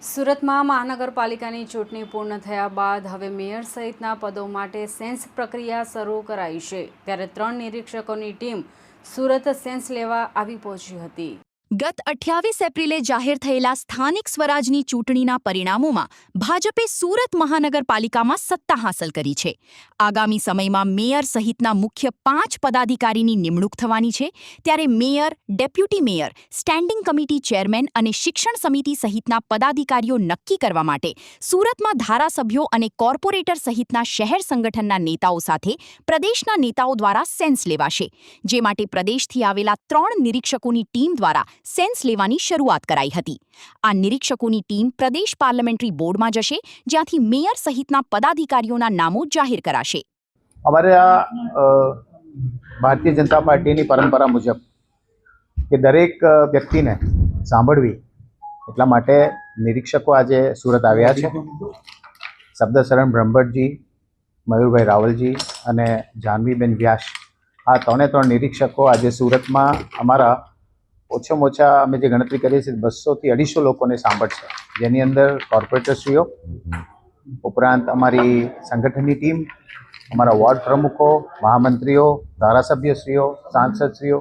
સુરતમાં મહાનગરપાલિકાની ચૂંટણી પૂર્ણ થયા બાદ હવે મેયર સહિતના પદો માટે સેન્સ પ્રક્રિયા શરૂ કરાઈ છે। ત્યારે 3 નિરીક્ષકોની ટીમ સુરત સેન્સ લેવા આવી પહોંચી હતી। ગત 28 એપ્રિલે જાહેર થયેલા સ્થાનિક સ્વરાજની ચૂંટણીના પરિણામોમાં ભાજપે સુરત મહાનગરપાલિકામાં સત્તા હાંસલ કરી છે। આગામી સમયમાં મેયર સહિતના મુખ્ય 5 પદાધિકારીની નિમણૂક થવાની છે। ત્યારે mayor, deputy mayor, standing committee chairman અને શિક્ષણ સમિતિ સહિતના પદાધિકારીઓ નક્કી કરવા માટે સુરતમાં ધારાસભ્યો અને કોર્પોરેટર સહિતના શહેર સંગઠનના નેતાઓ સાથે પ્રદેશના નેતાઓ દ્વારા સેન્સ લેવાશે, જે માટે પ્રદેશથી આવેલા 3 નિરીક્ષકોની ટીમ દ્વારા સેન્સ લેવાની શરૂઆત કરાઈ હતી। આ નિરીક્ષકોની ટીમ પ્રદેશ પાર્લામેન્ટરી બોર્ડમાં જશે, જ્યાંથી મેયર સહિતના પદાધિકારીઓના નામો જાહેર કરાશે। અમારે ભારતીય જનતા પાર્ટીની પરંપરા મુજબ કે દરેક વ્યક્તિને સાંભળવી એટલા માટે નિરીક્ષકો આજે સુરત આવ્યા છે। શબ્દશરણ બ્રહ્મભટ્ટજી, મયુરભાઈ રાવલજી અને જાનવીબેન વ્યાસ, આ 3 નિરીક્ષકો આજે સુરતમાં અમારા ઓછામાં ઓછા અમે જે ગણતરી કરીએ છીએ 200 થી 250 લોકોને સાંભળશે, જેની અંદર કોર્પોરેટરશ્રીઓ ઉપરાંત અમારી સંગઠનની ટીમ, અમારા વોર્ડ પ્રમુખો, મહામંત્રીઓ, ધારાસભ્યશ્રીઓ, સાંસદશ્રીઓ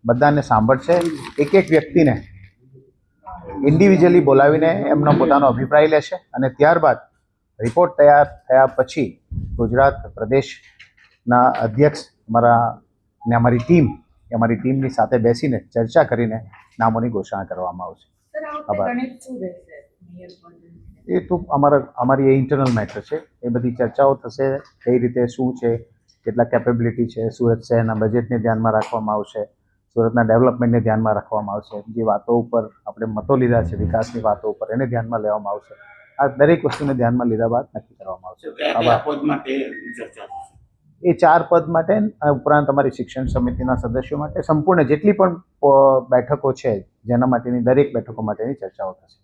બધાને સાંભળશે। એક વ્યક્તિને ઇન્ડિવિજ્યુઅલી બોલાવીને એમનો પોતાનો અભિપ્રાય લેશે અને ત્યારબાદ રિપોર્ટ તૈયાર થયા પછી ગુજરાત પ્રદેશના અધ્યક્ષ અમારી ટીમની સાથે બેસીને ચર્ચા કરીને નામોની ઘોષણા કરવામાં આવશે। એ તો અમારી એ ઇન્ટરનલ મેટર છે, એ બધી ચર્ચાઓ થશે। કઈ રીતે શું છે, કેટલા કેપેબિલિટી છે, સુરત શહેરના બજેટને ધ્યાનમાં રાખવામાં આવશે, સુરતના ડેવલપમેન્ટને ધ્યાનમાં રાખવામાં આવશે, જે વાતો ઉપર આપણે મતો લીધા છે વિકાસની વાતો ઉપર એને ધ્યાનમાં લેવામાં આવશે। આ દરેક વસ્તુને ધ્યાનમાં લીધા બાદ નક્કી કરવામાં આવશે। એ 4 પદ માટે ઉપરાંત અમારી શિક્ષણ સમિતિના સદસ્યો માટે સંપૂર્ણ જેટલી પણ બેઠકો છે જેના માટેની દરેક બેઠકો માટેની ચર્ચાઓ થશે।